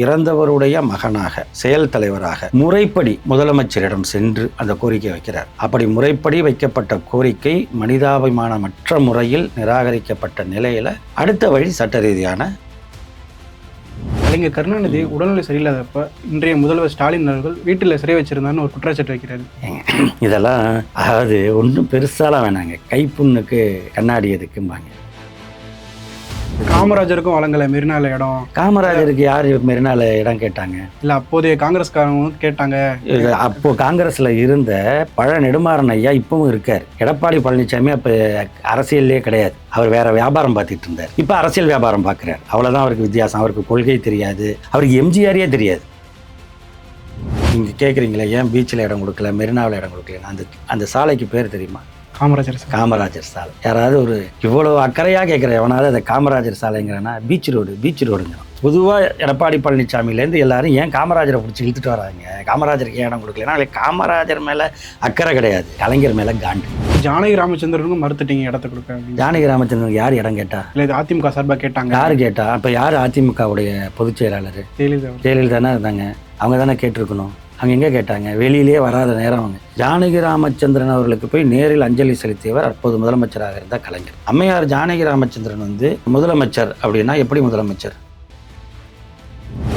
இறந்தவருடைய மகனாக செயல் தலைவராக முறைப்படி முதலமைச்சரிடம் சென்று அந்த கோரிக்கை வைக்கிறார். அப்படி முறைப்படி வைக்கப்பட்ட கோரிக்கை மனிதாபிமானமற்ற முறையில் நிராகரிக்கப்பட்ட நிலையில அடுத்த வழி சட்ட ரீதியான. கலைஞர் கருணாநிதி உடல்நிலை சரியில்லாதப்ப இன்றைய முதல்வர் ஸ்டாலின் அவர்கள் வீட்டில் சிறை வச்சிருந்தான்னு ஒரு குற்றச்சாட்டு வைக்கிறாரு. இதெல்லாம் அதாவது ஒன்றும் பெருசாலாம் வேணாங்க, கைப்புண்ணுக்கு கண்ணாடி எதுக்கும்பாங்க. காமராஜருக்கும் வழங்கலை மெரினால இடம். காமராஜருக்கு யார் மெரினால இடம் கேட்டாங்க? இல்லை, அப்போதைய காங்கிரஸ்காரங்களும் கேட்டாங்க. அப்போ காங்கிரஸ்ல இருந்த பழ நெடுமாறன் ஐயா இப்பவும் இருக்கார். எடப்பாடி பழனிசாமி அப்போ அரசியல்லே கிடையாது, அவர் வேற வியாபாரம் பார்த்துட்டு இருந்தார். இப்போ அரசியல் வியாபாரம் பார்க்குறாரு, அவ்வளோதான் அவருக்கு வித்தியாசம். அவருக்கு கொள்கை தெரியாது, அவருக்கு எம்ஜிஆரே தெரியாது. நீங்கள் கேட்குறீங்களே ஏன் பீச்சில் இடம் கொடுக்கல, மெரினாவில் இடம் கொடுக்கல, அந்த சாலைக்கு பேர் தெரியுமா? காமராஜர் சாலை. யாராவது ஒரு இவ்வளவு அக்கறையாக கேட்குற எவனாவது அதை காமராஜர் சாலைங்கிறனா பீச் ரோடுங்க. பொதுவாக எடப்பாடி பழனிசாமிலேருந்து எல்லாரும் ஏன் காமராஜரை பிடிச்சி இழுத்துட்டு வராங்க, காமராஜருக்கு ஏன் இடம் கொடுக்கலன்னா காமராஜர் மேலே அக்கறை கிடையாது, கலைஞர் மேலே காண்டு. ஜானகி ராமச்சந்திரனுக்கும் மறுத்துட்டீங்க இடத்த கொடுக்க. ஜானகி ராமச்சந்திரனுக்கு யார் இடம் கேட்டா? இல்லை, இது அதிமுக சார்பாக கேட்டாங்க. யார் கேட்டா? அப்போ யார் அதிமுகவுடைய பொதுச் செயலாளர்? ஜெயலலிதா தானே இருந்தாங்க, அவங்க தானே கேட்டிருக்கணும். அவங்க எங்கே கேட்டாங்க? வெளியிலே வராத நேரம் அவங்க. ஜானகி ராமச்சந்திரன் அவர்களுக்கு போய் நேரில் அஞ்சலி செலுத்தியவர் அப்போது முதலமைச்சராக இருந்த கலைஞர். அம்மையார் ஜானகி ராமச்சந்திரன் முதலமைச்சர் அப்படின்னா எப்படி முதலமைச்சர்?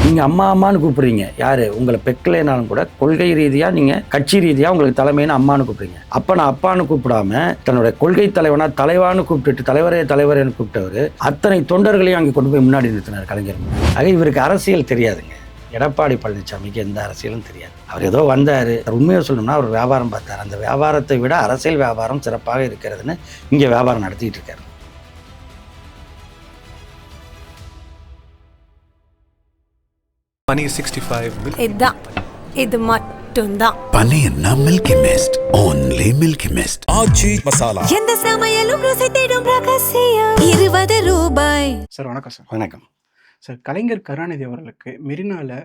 நீங்கள் அம்மான்னு கூப்பிடுறீங்க. யார் உங்களை பெக்கலைனாலும் கூட கொள்கை ரீதியாக நீங்கள் கட்சி ரீதியாக உங்களுக்கு தலைமைன்னு அம்மானு கூப்பிடுறீங்க. அப்போ நான் அப்பான்னு கூப்பிடாம தன்னுடைய கொள்கை தலைவான்னு கூப்பிட்டுட்டு தலைவரேன்னு கூப்பிட்டவர் அத்தனை தொண்டர்களையும் அங்கே கொண்டு போய் முன்னாடி நிறுத்தினார் கலைஞர். ஆக இவருக்கு அரசியல் தெரியாதுங்க. எடப்பாடி பழனிசாமிக்கு எந்த அரசியலும் தெரியாது. அவர் ஏதோ வந்தார், உண்மையை சொல்லணும்னா அவர் வியாபாரம் பார்த்தார். அந்த வியாபாரத்தை விட அரசியல் வியாபாரம் சிறப்பாக இருக்கிறதுன்னு இங்கே வியாபாரம் நடத்திட்டு இருக்காரு. இது மட்டும்தான் பனியன்னா milky mist, only milky mist. Aachi masala, எந்த சமையலும் ருசி தேடும் ரகசியம். 20 ரூபாய். சார் வணக்கம். சார் வணக்கம் சார். கலைஞர் கருணாநிதி அவர்களுக்கு மெரினால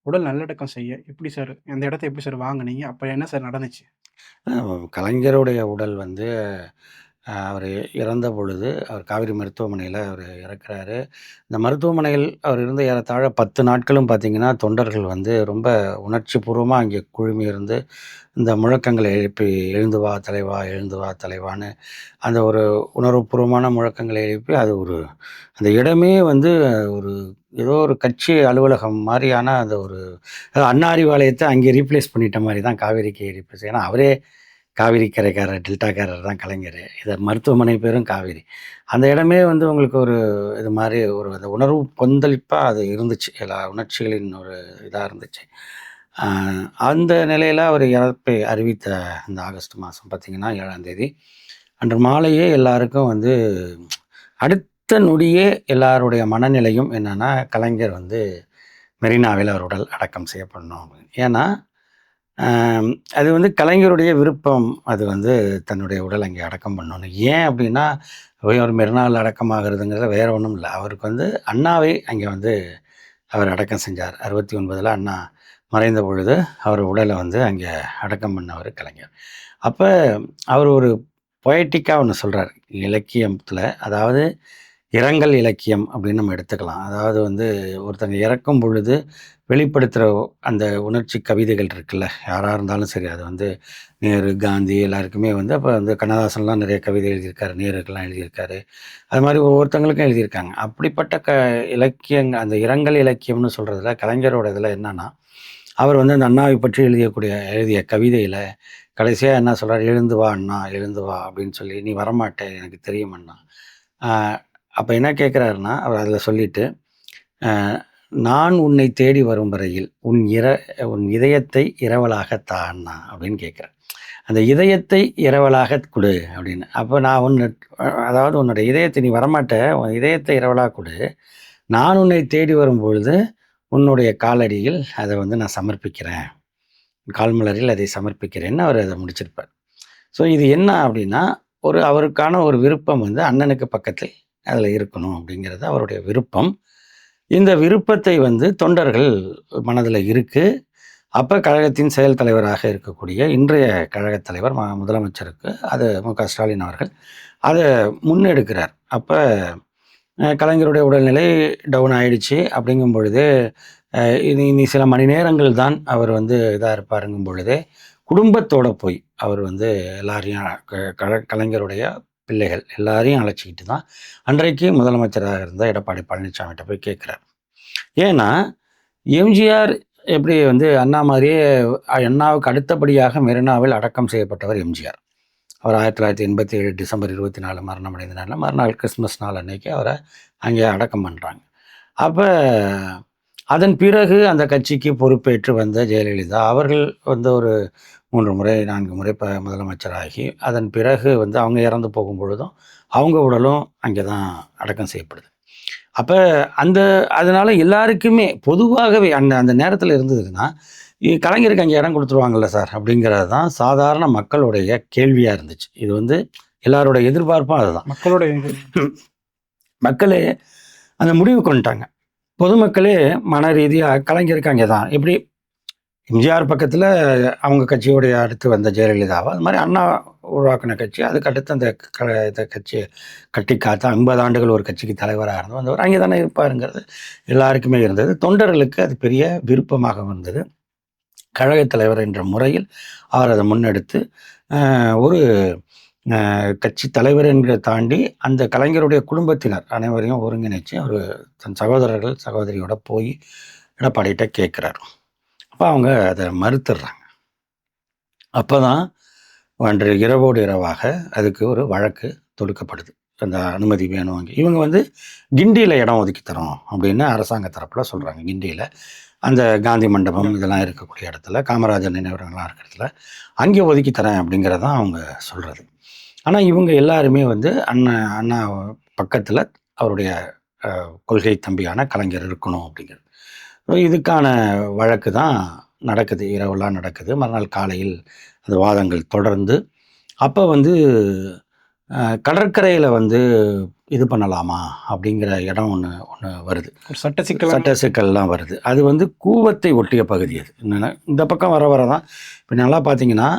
உடல் நல்லடக்கம் செய்ய எப்படி சார் அந்த இடத்த எப்படி சார் வாங்கினீங்க? அப்போ என்ன சார் நடந்துச்சு? கலைஞருடைய உடல் அவர் இறந்த பொழுது அவர் காவிரி மருத்துவமனையில் அவர் இறக்குறாரு. இந்த மருத்துவமனையில் அவர் இருந்த ஏறத்தாழ 10 நாட்களும் பார்த்திங்கன்னா தொண்டர்கள் ரொம்ப உணர்ச்சி பூர்வமாக அங்கே குழுமி இருந்து இந்த முழக்கங்களை எழுப்பி எழுந்து வா தலைவா, எழுந்து வா தலைவான்னு அந்த ஒரு உணர்வுபூர்வமான முழக்கங்களை எழுப்பி அது அந்த இடமே ஒரு ஏதோ ஒரு கட்சி அலுவலகம் மாதிரியான அந்த ஒரு அண்ணா அறிவாலயத்தை அங்கே ரீப்ளேஸ் பண்ணிட்ட மாதிரி தான் காவேரிக்கு ரீப்ளேஸ். ஏன்னா அவரே காவிரி கரைக்காரர், டெல்டாக்காரர் தான் கலைஞர். இதை மருத்துவமனை பேரும் காவிரி. அந்த இடமே உங்களுக்கு ஒரு இது மாதிரி அந்த உணர்வு கொந்தளிப்பாக அது இருந்துச்சு. எல்லா உணர்ச்சிகளின் ஒரு இதாக இருந்துச்சு. அந்த நிலையில் அவர் இறப்பை அறிவித்த இந்த ஆகஸ்ட் மாதம் பார்த்திங்கன்னா 7ஆம் தேதி அன்று மாலையே எல்லாருக்கும் அடுத்த நொடியே எல்லாருடைய மனநிலையும் என்னென்னா கலைஞர் மெரினாவில் அவர் உடல் அடக்கம் செய்யப்படணும். ஏன்னா அது கலைஞருடைய விருப்பம். அது தன்னுடைய உடல் அங்கே அடக்கம் பண்ணணும். ஏன் அப்படின்னா ஒரு மெரினாவில் அடக்கமாகிறதுங்கிறத வேற ஒன்றும் இல்லை. அவருக்கு அண்ணாவை அங்கே அவர் அடக்கம் செஞ்சார். 69 அண்ணா மறைந்த பொழுது அவர் உடலை அங்கே அடக்கம் பண்ணவர் கலைஞர். அப்போ அவர் ஒரு பொயட்டிக்காக ஒன்று சொல்கிறார் இலக்கியத்தில். அதாவது இரங்கல் இலக்கியம் அப்படின்னு நம்ம எடுத்துக்கலாம். அதாவது ஒருத்தங்க இறக்கும் பொழுது வெளிப்படுத்துகிற அந்த உணர்ச்சி கவிதைகள் இருக்குல்ல, யாராக இருந்தாலும் சரி. அது நேரு, காந்தி எல்லாருக்குமே அப்போ கண்ணதாசன்லாம் நிறைய கவிதை எழுதியிருக்காரு, நேருக்கெல்லாம் எழுதியிருக்காரு. அது மாதிரி ஒவ்வொருத்தங்களுக்கும் எழுதியிருக்காங்க. அப்படிப்பட்ட இலக்கியங்கள், அந்த இரங்கல் இலக்கியம்னு சொல்கிறதுல கலைஞரோட இதில் என்னன்னா, அவர் அந்த அண்ணாவை பற்றி எழுதிய கவிதையில் கடைசியாக என்ன சொல்கிறார்? எழுந்து வா அண்ணா, எழுந்து வா அப்படின்னு சொல்லி, நீ வரமாட்டேன் எனக்கு தெரியும் அண்ணா. அப்போ என்ன கேட்குறாருன்னா, அவர் அதில் சொல்லிட்டு, நான் உன்னை தேடி வரும் வரையில் உன் இதயத்தை இரவலாக தா அண்ணா அப்படின்னு கேட்குறேன். அந்த இதயத்தை இரவலாக கொடு அப்படின்னு. அப்போ நான் அதாவது உன்னுடைய இதயத்தை, நீ வரமாட்ட, உன் இதயத்தை இரவலாக கொடு, நான் உன்னை தேடி வரும் பொழுது உன்னுடைய காலடியில் அதை நான் சமர்ப்பிக்கிறேன், கால்மலரில் அதை சமர்ப்பிக்கிறேன்னு அவர் அதை முடிச்சிருப்பார். ஸோ இது என்ன அப்படின்னா, அவருக்கான ஒரு விருப்பம் அண்ணனுக்கு பக்கத்தில் அதில் இருக்கணும் அப்படிங்கிறது அவருடைய விருப்பம். இந்த விருப்பத்தை தொண்டர்கள் மனதில் இருக்குது. அப்போ கழகத்தின் செயல் தலைவராக இருக்கக்கூடிய இன்றைய கழகத் தலைவர் முதலமைச்சருக்கு அது மு.க. ஸ்டாலின் அவர்கள் அதை முன்னெடுக்கிறார். அப்போ கலைஞருடைய உடல்நிலை டவுன் ஆகிடுச்சு. அப்படிங்கும் பொழுது இனி சில மணி நேரங்கள் தான் அவர் வந்து இதாக இருப்பாருங்கும் பொழுதே குடும்பத்தோட போய் அவர் வந்து எல்லாரையும் கலைஞருடைய பிள்ளைகள் எல்லாரையும் அழைச்சிக்கிட்டு தான் அன்றைக்கு முதலமைச்சராக இருந்த எடப்பாடி பழனிசாமிகிட்ட போய் கேட்குறார். ஏன்னா எம்ஜிஆர் எப்படி வந்து அண்ணா மாதிரியே அண்ணாவுக்கு அடுத்தபடியாக மெரினாவில் அடக்கம் செய்யப்பட்டவர் எம்ஜிஆர். அவர் 1987 டிசம்பர் 24 மரணம் அடைந்தனால மறுநாள் கிறிஸ்மஸ் நாள் அன்னைக்கு அவரை அங்கே அடக்கம் பண்ணுறாங்க. அப்போ அதன் பிறகு அந்த கட்சிக்கு பொறுப்பேற்று வந்த ஜெயலலிதா அவர்கள் வந்து ஒரு 3 முறை 4 முறை முதலமைச்சராகி அதன் பிறகு வந்து அவங்க இறந்து போகும் பொழுதும் அவங்க உடலும் அங்கே தான் அடக்கம் செய்யப்படுது. அப்போ அதனால எல்லாருக்குமே பொதுவாகவே அந்த நேரத்தில் இருந்ததுன்னா கலைஞருக்கு அங்கே இடம் கொடுத்துருவாங்கல்ல சார் அப்படிங்கிறது தான் சாதாரண மக்களுடைய கேள்வியாக இருந்துச்சு. இது வந்து எல்லாருடைய எதிர்பார்ப்பும் அதுதான். மக்களே அந்த முடிவு கொண்டுட்டாங்க. பொதுமக்களே மன ரீதியாக கலைஞருக்கு அங்கே தான் எப்படி எம்ஜிஆர் பக்கத்தில் அவங்க கட்சியோடைய அடுத்து வந்த ஜெயலலிதாவோ அது மாதிரி அண்ணா உருவாக்கின கட்சி அதுக்கு அடுத்து இந்த கட்சியை கட்டி காத்த 50 ஆண்டுகள் ஒரு கட்சிக்கு தலைவராக இருந்து வந்தவர் அங்கே தானே இருப்பாருங்கிறது எல்லாருக்குமே இருந்தது. தொண்டர்களுக்கு அது பெரிய விருப்பமாக வந்தது. கழகத் தலைவர் என்ற முறையில் அவர் அதை முன்னெடுத்து ஒரு கட்சி தலைவர் என்கிற தாண்டி அந்த கலைஞருடைய குடும்பத்தினர் அனைவரையும் ஒருங்கிணைச்சு அவர் தன் சகோதரர்கள் சகோதரியோட போய் எடப்பாடிகிட்ட கேட்குறாரு. அப்போ அவங்க அதை மறுத்துடுறாங்க. அப்போ தான் அன்று இரவோடு இரவாக அதுக்கு ஒரு வழக்கு தொடுக்கப்படுது. அந்த அனுமதி வேணும். அங்கே இவங்க வந்து கிண்டியில் இடம் ஒதுக்கி தரோம் அப்படின்னு அரசாங்க தரப்பில் சொல்கிறாங்க. கிண்டியில் அந்த காந்தி மண்டபம் இதெல்லாம் இருக்கக்கூடிய இடத்துல காமராஜர் நினைவகங்கள்லாம் இருக்கிற இடத்துல அங்கே ஒதுக்கி தரேன் அப்படிங்கிறதான் அவங்க சொல்கிறது. ஆனால் இவங்க எல்லாருமே வந்து அண்ணா பக்கத்தில் அவருடைய கொள்கை தம்பியான கலைஞர் இருக்கணும் அப்படிங்கிறது. இதுக்கான வழக்கு தான் நடக்குது. இரவெல்லாம் நடக்குது. மறுநாள் காலையில் அந்த வாதங்கள் தொடர்ந்து அப்போ வந்து கடற்கரையில் வந்து இது பண்ணலாமா அப்படிங்கிற இடம் ஒன்று வருது. சட்ட சிக்கல்லாம் வருது. அது வந்து கூவத்தை ஒட்டிய பகுதி. அது என்னென்னா இந்த பக்கம் வர தான் இப்போ நல்லா பார்த்தீங்கன்னா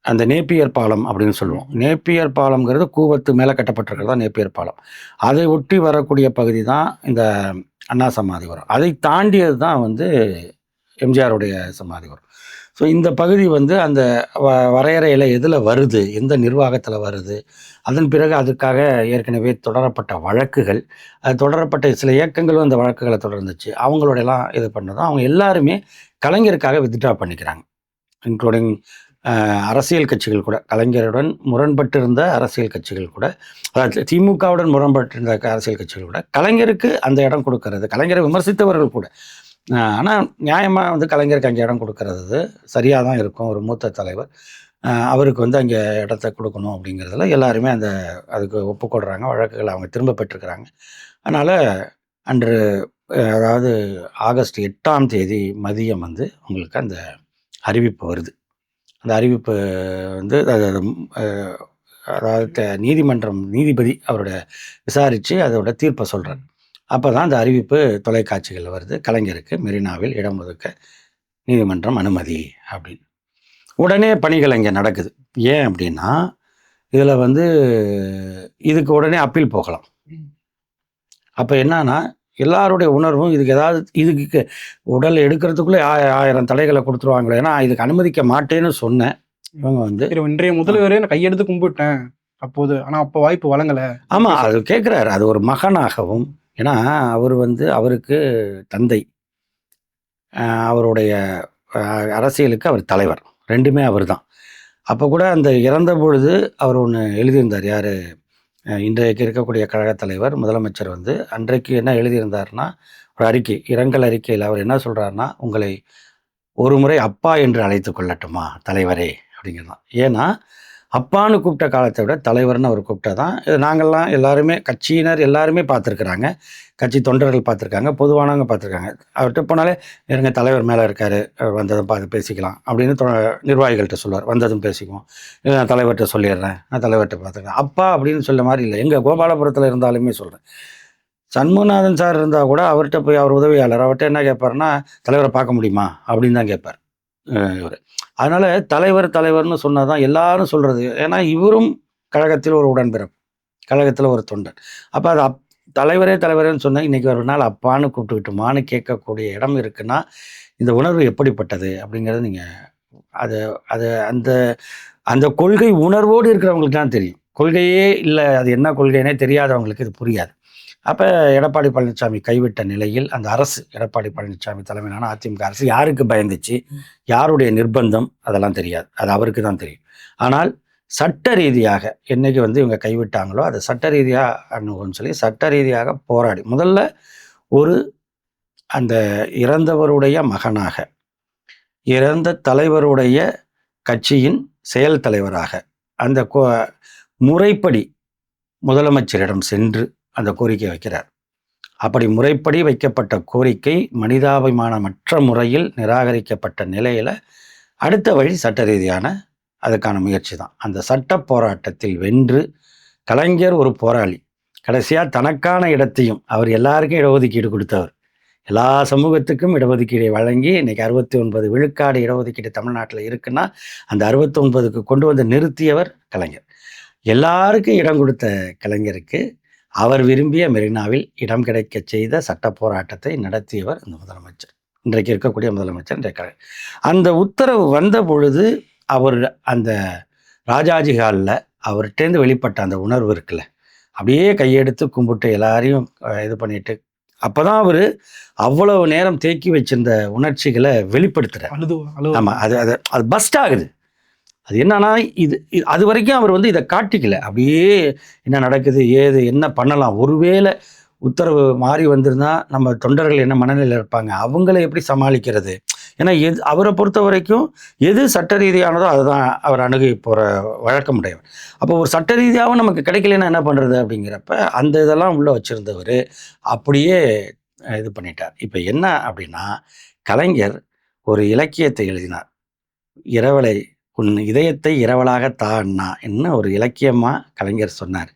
அந்த நேப்பியர் பாலம் அப்படின்னு சொல்லுவோம். நேப்பியர் பாலம்ங்கிறது கூவத்து மேலே கட்டப்பட்டிருக்கிறது தான் நேப்பியர் பாலம். அதை ஒட்டி வரக்கூடிய பகுதி தான் இந்த அண்ணா சமாதி வரும். அதை தாண்டியது தான் வந்து எம்ஜிஆருடைய சமாதி வரும். ஸோ இந்த பகுதி வந்து அந்த வரையறையில் எதில் வருது, எந்த நிர்வாகத்தில் வருது, அதன் பிறகு அதுக்காக ஏற்கனவே தொடரப்பட்ட வழக்குகள், அது தொடரப்பட்ட சில இயக்கங்களும் அந்த வழக்குகளை தொடர்ந்துச்சு. அவங்களோடலாம் இது பண்ணதும் அவங்க எல்லாருமே கலைஞருக்காக வித்ட்ரா பண்ணிக்கிறாங்க. இன்க்ளூடிங் அரசியல் கட்சிகள் கூட, கலைஞருடன் முரண்பட்டிருந்த அரசியல் கட்சிகள் கூட, அதாவது திமுகவுடன் முரண்பட்டிருந்த அரசியல் கட்சிகள் கூட கலைஞருக்கு அந்த இடம் கொடுக்கறது, கலைஞரை விமர்சித்தவர்கள் கூட. ஆனால் நியாயமாக வந்து கலைஞருக்கு அங்கே இடம் கொடுக்கறது சரியாக தான் இருக்கும். ஒரு மூத்த தலைவர் அவருக்கு வந்து அங்கே இடத்த கொடுக்கணும் அப்படிங்கிறதுல எல்லாருமே அதுக்கு ஒப்புக்கொள்கிறாங்க. வழக்குகளை அவங்க திரும்ப பெற்றுக்கிறாங்க. அதனால் அன்று அதாவது ஆகஸ்ட் 8ஆம் தேதி மதியம் வந்து உங்களுக்கு அந்த அறிவிப்பு வருது. அந்த அறிவிப்பு வந்து அதாவது நீதிமன்றம் நீதிபதி அவரோட விசாரித்து அதோட தீர்ப்பை சொல்கிறார். அப்போ தான் அந்த அறிவிப்பு தொலைக்காட்சிகளில் வருது. கலைஞருக்கு மெரினாவில் இடம் ஒதுக்க நீதிமன்றம் அனுமதி அப்படின்னு. உடனே பணிகள் இங்கே நடக்குது. ஏன் அப்படின்னா இதில் வந்து இதுக்கு உடனே அப்பீல் போகலாம். அப்போ என்னன்னா எல்லாருடைய உணர்வும் இதுக்கு உடல் எடுக்கிறதுக்குள்ளே 1000 தடைகளை கொடுத்துருவாங்களே. ஏன்னா இதுக்கு அனுமதிக்க மாட்டேன்னு சொன்னேன். இவங்க வந்து இன்றைய முதல்வரே நான் கையெடுத்து கும்பிட்டேன் அப்போது, ஆனால் அப்போ வாய்ப்பு வழங்கலை. ஆமாம், அது கேட்குறாரு. அது ஒரு மகனாகவும், ஏன்னா அவர் வந்து அவருக்கு தந்தை, அவருடைய அரசியலுக்கு அவர் தலைவர், ரெண்டுமே அவர் தான். அப்போ கூட அந்த இறந்த பொழுது அவர் ஒன்று எழுதியிருந்தார். யார் இன்றைக்கு இருக்கக்கூடிய கழகத் தலைவர் முதலமைச்சர் வந்து அன்றைக்கு என்ன எழுதியிருந்தார்னா ஒரு அறிக்கை, இரங்கல் அறிக்கையில் அவர் என்ன சொல்கிறாருன்னா, உங்களை ஒரு முறை அப்பா என்று அழைத்து கொள்ளட்டுமா தலைவரே அப்படிங்கிறதான். ஏன்னா அப்பான்னு கூப்பிட்ட காலத்தை விட தலைவர்னு அவர் கூப்பிட்டா தான் இது நாங்கள்லாம் எல்லாருமே கட்சியினர் எல்லாருமே பார்த்துருக்குறாங்க, கட்சி தொண்டர்கள் பார்த்துருக்காங்க, பொதுவானவங்க பார்த்துருக்காங்க. அவர்கிட்ட போனாலே இருங்க தலைவர் மேலே இருக்கார், வந்ததும் பார்த்து பேசிக்கலாம் அப்படின்னு நிர்வாகிகள்கிட்ட சொல்லுவார். வந்ததும் பேசிக்குவோம், இல்லை நான் தலைவர்கிட்ட சொல்லிடுறேன், நான் தலைவர்கிட்ட பார்த்துருக்கேன். அப்பா அப்படின்னு சொல்ல மாதிரி இல்லை. எங்கள் கோபாலபுரத்தில் இருந்தாலுமே சொல்கிறேன், சண்முகநாதன் சார் இருந்தால் கூட அவர்கிட்ட போய் அவர் உதவியாளர் அவர்கிட்ட என்ன கேட்பாருன்னா தலைவரை பார்க்க முடியுமா அப்படின்னு தான் கேட்பார் இவர். அதனால் தலைவர்னு சொன்னால் தான் எல்லாரும் சொல்கிறது. ஏன்னா இவரும் கழகத்தில் ஒரு உடன்பிறப்பு, கழகத்தில் ஒரு தொண்டர். அப்போ அது தலைவரே தலைவரேன்னு சொன்னால் இன்றைக்கி ஒரு நாள் அப்பான்னு கூப்பிட்டுக்கிட்டுமான்னு கேட்கக்கூடிய இடம் இருக்குன்னா இந்த உணர்வு எப்படிப்பட்டது அப்படிங்கிறது நீங்கள் அது அது அந்த அந்த கொள்கை உணர்வோடு இருக்கிறவங்களுக்கு தான் தெரியும். கொள்கையே இல்லை, அது என்ன கொள்கைன்னே தெரியாதவங்களுக்கு இது புரியாது. அப்போ எடப்பாடி பழனிசாமி கைவிட்ட நிலையில் அந்த அரசு, எடப்பாடி பழனிசாமி தலைமையிலான அதிமுக அரசு யாருக்கு பயந்துச்சு, யாருடைய நிர்பந்தம், அதெல்லாம் தெரியாது. அது அவருக்கு தான் தெரியும். ஆனால் சட்ட ரீதியாக என்னைக்கு இவங்க கைவிட்டாங்களோ அது சட்ட ரீதியாக அணுகுன்னு சொல்லி சட்ட ரீதியாக போராடி முதல்ல ஒரு அந்த இறந்தவருடைய மகனாக, இறந்த தலைவருடைய கட்சியின் செயல் தலைவராக அந்த முறைப்படி முதலமைச்சரிடம் சென்று அந்த கோரிக்கை வைக்கிறார். அப்படி முறைப்படி வைக்கப்பட்ட கோரிக்கை மனிதாபிமானமற்ற முறையில் நிராகரிக்கப்பட்ட நிலையில் அடுத்த வழி சட்ட ரீதியான அதுக்கான முயற்சி தான். அந்த சட்ட போராட்டத்தில் வென்று கலைஞர் ஒரு போராளி. கடைசியாக தனக்கான இடத்தையும் அவர் எல்லாருக்கும் இடஒதுக்கீடு கொடுத்தவர். எல்லா சமூகத்துக்கும் இடஒதுக்கீடை வழங்கி இன்றைக்கி 69 விழுக்காடு இடஒதுக்கீடு தமிழ்நாட்டில் இருக்குன்னா அந்த 69க்கு கொண்டு வந்து நிறுத்தியவர் கலைஞர். எல்லாருக்கும் இடம் கொடுத்த கலைஞருக்கு அவர் விரும்பிய மெரினாவில் இடம் கிடைக்க செய்த சட்ட போராட்டத்தை நடத்தியவர் இந்த முதலமைச்சர், இன்றைக்கு இருக்கக்கூடிய முதலமைச்சர் இன்றைக்கு. அந்த உத்தரவு வந்த பொழுது அவர் அந்த ராஜாஜி ஹாலில் அவர்கிட்டேருந்து வெளிப்பட்ட அந்த உணர்வு இருக்குல்ல, அப்படியே கையெடுத்து கும்பிட்டு எல்லாரையும் இது பண்ணிட்டு அப்போ தான் அவர் அவ்வளவு நேரம் தேக்கி வச்சிருந்த உணர்ச்சிகளை வெளிப்படுத்துகிறார். ஆமாம், அது அது அது பஸ்ட் ஆகுது. அது என்னன்னா இது அது வரைக்கும் அவர் இதை காட்டிக்கல. அப்படியே என்ன நடக்குது, ஏது என்ன பண்ணலாம், ஒருவேளை உத்தரவு மாறி வந்திருந்தா நம்ம தொண்டர்கள் என்ன மனநிலையில் இருப்பாங்க, அவங்கள எப்படி சமாளிக்கிறது. ஏன்னா அவரை பொறுத்த வரைக்கும் எது சட்ட ரீதியானதோ அதுதான் அவர் அணுகி போகிற வழக்கம் உடையவர். அப்போ ஒரு சட்ட ரீதியாகவும் நமக்கு கிடைக்கலன்னா என்ன பண்ணுறது அப்படிங்கிறப்ப அந்த இதெல்லாம் உள்ளே வச்சுருந்தவர் அப்படியே இது பண்ணிட்டார். இப்போ என்ன அப்படின்னா, கலைஞர் ஒரு இலக்கியத்தை எழுதினார். இரவலை உன் இதயத்தை இரவலாக தான்னா என்ன ஒரு இலக்கியமாக கலைஞர் சொன்னார்.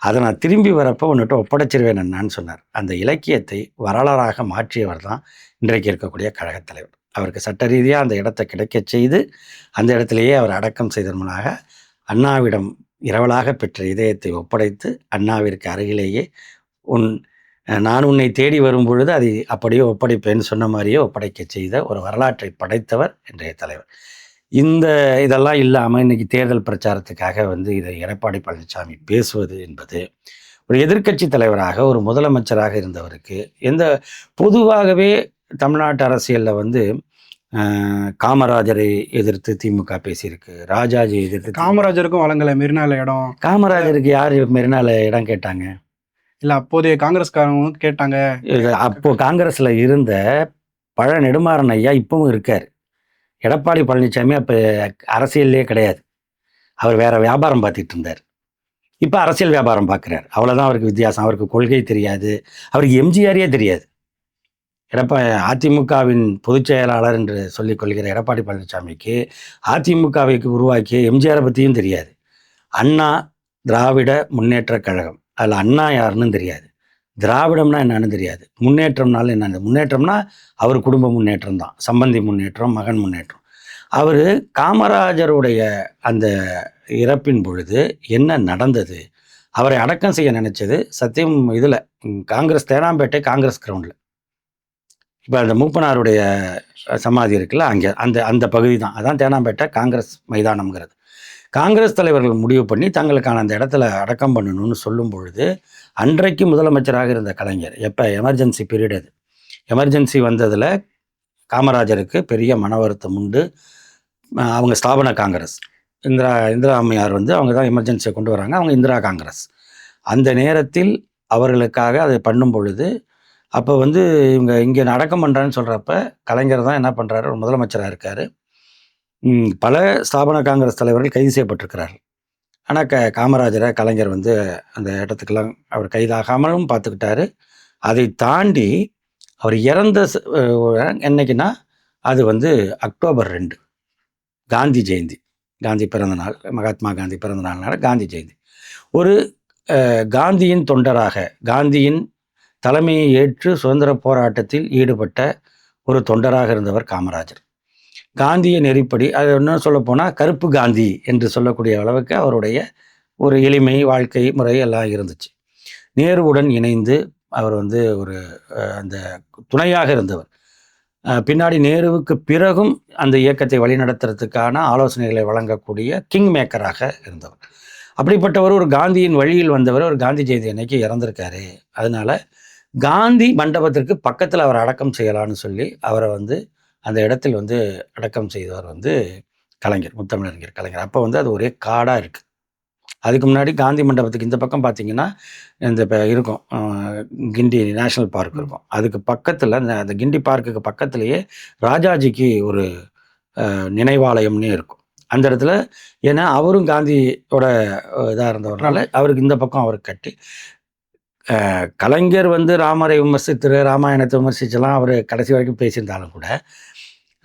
அதை நான் திரும்பி வரப்போ உன்னிட்ட ஒப்படைச்சிருவேன் என்னான்னு சொன்னார். அந்த இலக்கியத்தை வரலாறாக மாற்றியவர் தான் இன்றைக்கு இருக்கக்கூடிய கழகத் தலைவர். அவருக்கு சட்ட ரீதியாக அந்த இடத்தை கிடைக்க செய்து அந்த இடத்திலேயே அவர் அடக்கம் செய்ததன் மூலமாக அண்ணாவிடம் இரவலாக பெற்ற இதயத்தை ஒப்படைத்து அண்ணாவிற்கு அருகிலேயே நான் உன்னை தேடி வரும் பொழுது அதை அப்படியே ஒப்படைப்பேன்னு சொன்ன மாதிரியே ஒப்படைக்க செய்த ஒரு வரலாற்றை படைத்தவர் இன்றைய தலைவர். இதெல்லாம் இல்லாமல் இன்றைக்கி தேர்தல் பிரச்சாரத்துக்காக இதை எடப்பாடி பழனிசாமி பேசுவது என்பது ஒரு எதிர்க்கட்சி தலைவராக ஒரு முதலமைச்சராக இருந்தவருக்கு பொதுவாகவே தமிழ்நாட்டு அரசியலில் காமராஜரை எதிர்த்து திமுக பேசியிருக்கு, ராஜாஜி எதிர்த்து. காமராஜருக்கும் வழங்கலை மெரினால இடம். காமராஜருக்கு யார் மெரினால இடம் கேட்டாங்க? இல்லை, அப்போதைய காங்கிரஸ்காரங்க கேட்டாங்க. அப்போ காங்கிரஸில் இருந்த பழ நெடுமாறன் ஐயா இப்பவும் இருக்கார். எடப்பாடி பழனிசாமி அப்போ அரசியல்லே கிடையாது, அவர் வேற வியாபாரம் பார்த்துட்டு இருந்தார். இப்போ அரசியல் வியாபாரம் பார்க்குறார், அவ்வளோதான் அவருக்கு வித்தியாசம். அவருக்கு கொள்கை தெரியாது, அவருக்கு எம்ஜிஆரே தெரியாது. அதிமுகவின் பொதுச் செயலாளர் என்று சொல்லிக் கொள்கிற எடப்பாடி பழனிசாமிக்கு அதிமுகவைக்கு உருவாக்கிய எம்ஜிஆரை பற்றியும் தெரியாது. அண்ணா திராவிட முன்னேற்றக் கழகம், அதில் அண்ணா யாருன்னு தெரியாது, திராவிடம்னா என்னன்னு தெரியாது, முன்னேற்றம்னாலும் என்னென்ன. முன்னேற்றம்னா அவர் குடும்ப முன்னேற்றம் தான், சம்பந்தி முன்னேற்றம், மகன் முன்னேற்றம். அவர் காமராஜருடைய அந்த இறப்பின் பொழுது என்ன நடந்தது, அவரை அடக்கம் செய்ய நினைச்சது சத்தியம் இதில் காங்கிரஸ் தேனாம்பேட்டை காங்கிரஸ் கிரவுண்டில். இப்போ அந்த மூப்பனாருடைய சமாதி இருக்குல்ல, அங்கே அந்த பகுதி தான், அதான் தேனாம்பேட்டை காங்கிரஸ் மைதானம்ங்கிறது. காங்கிரஸ் தலைவர்கள் முடிவு பண்ணி தங்களுக்கான அந்த இடத்துல அடக்கம் பண்ணணும்னு சொல்லும் பொழுது அன்றைக்கு முதலமைச்சராக இருந்த கலைஞர், எப்போ எமர்ஜென்சி பீரியட், அது எமர்ஜென்சி வந்ததில் காமராஜருக்கு பெரிய மன வருத்தம் உண்டு. அவங்க ஸ்தாபன காங்கிரஸ், இந்திரா அம்மையார் அவங்க தான் எமர்ஜென்சியை கொண்டு வராங்க, அவங்க இந்திரா காங்கிரஸ். அந்த நேரத்தில் அவர்களுக்காக அதை பண்ணும் பொழுது அப்போ இவங்க இங்கே அடக்கம் பண்ணுறான்னு சொல்கிறப்ப கலைஞர் தான் என்ன பண்ணுறாரு, ஒரு முதலமைச்சராக இருக்கார். பல ஸ்தாபன காங்கிரஸ் தலைவர்கள் கைது செய்யப்பட்டிருக்கிறார்கள். ஆனால் காமராஜரை கலைஞர் அந்த இடத்துக்கெல்லாம் அவர் கைதாகாமலும் பார்த்துக்கிட்டாரு. அதை தாண்டி அவர் இறந்த என்னைக்குன்னா அது அக்டோபர் 2 காந்தி ஜெயந்தி, காந்தி பிறந்தநாள், மகாத்மா காந்தி பிறந்த நாள்னால காந்தி ஜெயந்தி. ஒரு காந்தியின் தொண்டராக, காந்தியின் தலைமையை ஏற்று சுதந்திர போராட்டத்தில் ஈடுபட்ட ஒரு தொண்டராக இருந்தவர் காமராஜர். காந்திய நெறிப்படி, அது இன்னும் சொல்லப்போனால் கருப்பு காந்தி என்று சொல்லக்கூடிய அளவுக்கு அவருடைய ஒரு எளிமை வாழ்க்கை முறை எல்லாம் இருந்துச்சு. நேருவுடன் இணைந்து அவர் வந்து ஒரு அந்த துணையாக இருந்தவர். பின்னாடி நேருவுக்கு பிறகும் அந்த இயக்கத்தை வழிநடத்துறதுக்கான ஆலோசனைகளை வழங்கக்கூடிய கிங் மேக்கராக இருந்தவர். அப்படிப்பட்டவர் ஒரு காந்தியின் வழியில் வந்தவர். ஒரு காந்தி ஜெயந்தி அன்னைக்கு இறந்திருக்காரு. அதனால காந்தி மண்டபத்திற்கு பக்கத்தில் அவர் அடக்கம் செய்யலான்னு சொல்லி அவரை வந்து அந்த இடத்தில் வந்து அடக்கம் செய்தவர் வந்து கலைஞர், முத்தமிழறிஞர் கலைஞர். அப்போ வந்து அது ஒரே காடாக இருக்குது. அதுக்கு முன்னாடி காந்தி மண்டபத்துக்கு இந்த பக்கம் பார்த்தீங்கன்னா இந்த இப்போ இருக்கும் கிண்டி நேஷ்னல் பார்க் இருக்கும். அதுக்கு பக்கத்தில் அந்த கிண்டி பார்க்குக்கு பக்கத்துலேயே ராஜாஜிக்கு ஒரு நினைவாலயம்னே இருக்கும் அந்த இடத்துல. ஏன்னா அவரும் காந்தியோட இதாக இருந்தவரால் அவருக்கு இந்த பக்கம் அவருக்கு கட்டி, கலைஞர் வந்து ராமரை விமர்சித்து ராமாயணத்தை விமர்சிச்செல்லாம் அவர் கடைசி வரைக்கும் பேசியிருந்தாலும் கூட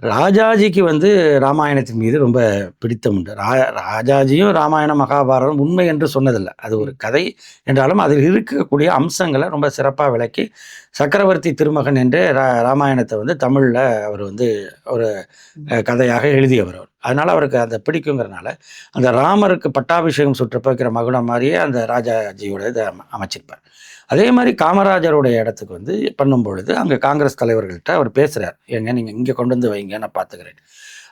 ராஜாஜிக்கு வந்து ராமாயணத்தின் மீது ரொம்ப பிடித்தம் உண்டு. ராஜாஜியும் ராமாயணம் மகாபாரதம் உண்மை என்று சொன்னதில்லை, அது ஒரு கதை என்றாலும் அதில் இருக்கக்கூடிய அம்சங்களை ரொம்ப சிறப்பாக விளக்கி சக்கரவர்த்தி திருமகன் என்று ராமாயணத்தை வந்து தமிழில் அவர் வந்து ஒரு கதையாக எழுதியவர். அதனால் அவருக்கு அதை பிடிக்குங்கிறனால அந்த ராமருக்கு பட்டாபிஷேகம் சுற்றப்ப வைக்கிற மகுடம் மாதிரியே அந்த ராஜாஜியோட இதை அமைச்சிருப்பார். அதே மாதிரி காமராஜருடைய இடத்துக்கு வந்து பண்ணும் பொழுது அங்கே காங்கிரஸ் தலைவர்கள்ட்ட அவர் பேசுகிறார், ஏங்க நீங்கள் இங்கே கொண்டு வந்து வைங்க, நான் பார்த்துக்கிறேன்.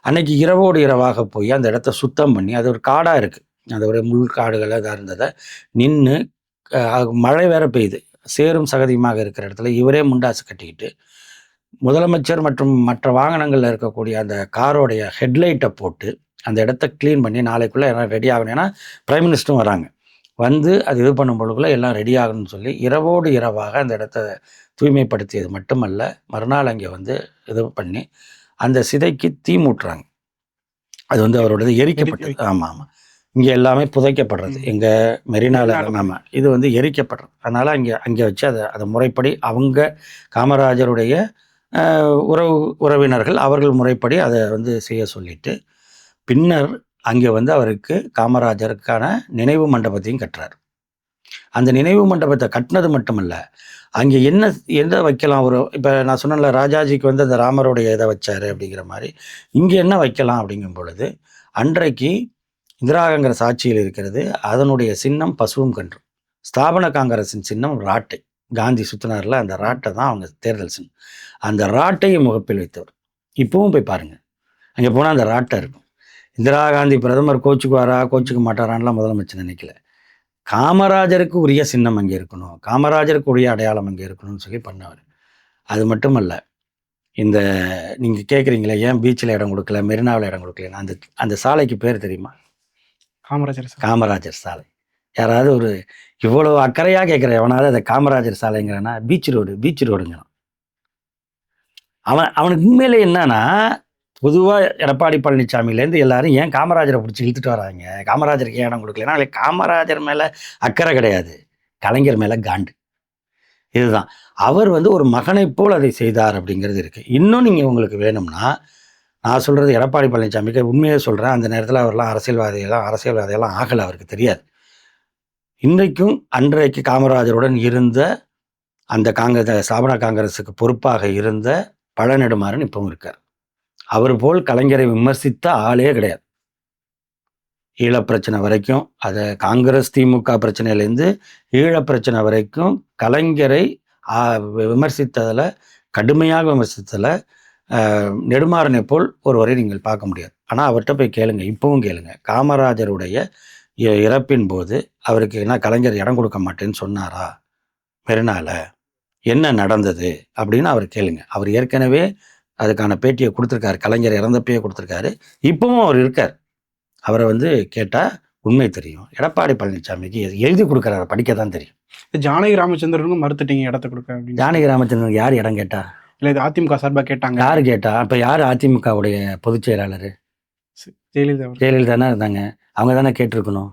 அன்னைக்கு இரவோடு இரவாக போய் அந்த இடத்த சுத்தம் பண்ணி, அது ஒரு காடாக இருக்குது, அது ஒரு முள்காடுகள் இதாக இருந்ததை நின்று மழை வேற பெய்யுது, சேரும் சகதியுமாக இருக்கிற இடத்துல இவரே முண்டாசு கட்டிக்கிட்டு முதலமைச்சர் மற்றும் மற்ற வாகனங்களில் இருக்கக்கூடிய அந்த காரோடைய ஹெட்லைட்டை போட்டு அந்த இடத்த க்ளீன் பண்ணி நாளைக்குள்ளே எல்லாம் ரெடி ஆகணும். ஏன்னா பிரைம் மினிஸ்டரும் வராங்க, வந்து அது இது பண்ணும் பொழுதுக்குள்ளே எல்லாம் ரெடி ஆகணும்னு சொல்லி இரவோடு இரவாக அந்த இடத்த தூய்மைப்படுத்தியது மட்டுமல்ல, மறுநாள் அங்கே வந்து இது பண்ணி அந்த சிதைக்கு தீ மூட்டுறாங்க. அது வந்து அவரோடது எரிக்கப்பட்டது. ஆமாம் ஆமாம், இங்கே எல்லாமே புதைக்கப்படுறது, எங்கள் மெரினாவில். ஆமாம், இது வந்து எரிக்கப்படுறது. அதனால் அங்கே வச்சு அதை முறைப்படி அவங்க காமராஜருடைய உறவினர்கள் அவர்கள் முறைப்படி அதை வந்து செய்ய சொல்லிட்டு பின்னர் அங்கே வந்து அவருக்கு காமராஜருக்கான நினைவு மண்டபத்தையும் கட்டுறார். அந்த நினைவு மண்டபத்தை கட்டினது மட்டுமல்ல, அங்கே என்ன வைக்கலாம், ஒரு இப்போ நான் சொன்னேன்ல ராஜாஜிக்கு வந்து அந்த ராமருடைய இதை வச்சார் அப்படிங்கிற மாதிரி இங்கே என்ன வைக்கலாம் அப்படிங்கும் பொழுது அன்றைக்கு இந்திரா காங்கிரஸ் ஆட்சியில் இருக்கிறது, அதனுடைய சின்னம் பசுவும் கன்றும், ஸ்தாபன காங்கிரஸின் சின்னம் ராட்டை, காந்தி சுத்தினார்ல அந்த ராட்டை தான் அவங்க தேர்தல் சின்னம். அந்த ராட்டையை முகப்பில் வைத்தவர். இப்பவும் போய் பாருங்கள், அங்கே போனால் அந்த ராட்டை இருக்கும். இந்திரா காந்தி பிரதமர் கோச்சுக்குவாரா கோச்சுக்க மாட்டாரான்லாம் முதலமைச்சர் நினைக்கல. காமராஜருக்கு உரிய சின்னம் அங்கே இருக்கணும், காமராஜருக்கு உரிய அடையாளம் அங்கே இருக்கணும்னு சொல்லி பண்ணவர். அது மட்டுமல்ல, இந்த நீங்கள் கேட்குறீங்களே ஏன் பீச்சில் இடம் கொடுக்கல, மெரினாவில் இடம் கொடுக்கல, அந்த சாலைக்கு பேர் தெரியுமா? காமராஜர் சாலை. யாராவது ஒரு இவ்வளோ அக்கறையாக கேட்குற எவனாவது அதை காமராஜர் சாலைங்கிறனா பீச் ரோடுங்கிறான். அவனுக்கு உண்மையிலே என்னன்னா, பொதுவாக எடப்பாடி பழனிசாமியிலேருந்து எல்லாரும் ஏன் காமராஜரை பிடிச்சி இழுத்துட்டு வராங்க, காமராஜருக்கு ஏன் இடம் கொடுக்கலன்னா அவங்களுக்கு காமராஜர் மேலே அக்கறை கிடையாது, கலைஞர் மேலே காண்டு. இதுதான் அவர் வந்து ஒரு மகனை போல் அதை செய்தார் அப்படிங்கிறது இருக்குது. இன்னும் நீங்கள் உங்களுக்கு வேணும்னா நான் சொல்கிறது எடப்பாடி பழனிசாமிக்கு உண்மையே சொல்கிறேன், அந்த நேரத்தில் அவர்லாம் அரசியல்வாதியெல்லாம் ஆகலை, அவருக்கு தெரியாது. இன்றைக்கும் அன்றைக்கு காமராஜருடன் இருந்த அந்த ஸ்தாபன காங்கிரஸுக்கு பொறுப்பாக இருந்த பழநெடுமாறன் இப்பவும் இருக்கார். அவர் போல் கலைஞரை விமர்சித்த ஆளே கிடையாது. ஈழப்பிரச்சனை வரைக்கும், அதை காங்கிரஸ் திமுக பிரச்சனையிலேருந்து ஈழப்பிரச்சனை வரைக்கும் கலைஞரை விமர்சித்ததில், கடுமையாக விமர்சித்ததில் நெடுமாறனை போல் ஒருவரை நீங்கள் பார்க்க முடியாது. ஆனால் அவர்கிட்ட போய் கேளுங்க, இப்பவும் கேளுங்க, காமராஜருடைய இறப்பின் போது அவருக்கு என்ன கலைஞர் இடம் கொடுக்க மாட்டேன்னு சொன்னாரா, மெரினால என்ன நடந்தது அப்படின்னு அவர் கேளுங்க. அவர் ஏற்கனவே அதுக்கான பேட்டியை கொடுத்துருக்காரு, கலைஞர் இறந்தப்பையே கொடுத்துருக்காரு, இப்பவும் அவர் இருக்கார். அவரை வந்து கேட்டால் உண்மை தெரியும். எடப்பாடி பழனிசாமிக்கு எழுதி கொடுக்குறாரு, படிக்க தான் தெரியும். ஜானகி ராமச்சந்திரனுக்கும் மறுத்துட்டீங்க இடத்த கொடுக்க. ஜானகி ராமச்சந்திரன் யார் இடம் கேட்டா? இல்லை, இது அதிமுக சார்பாக கேட்டாங்க. யார் கேட்டா? இப்போ யார் அதிமுகவுடைய பொதுச் செயலாளர்? ஜெயலலிதா இருந்தாங்க, அவங்க தானே கேட்டிருக்கணும்.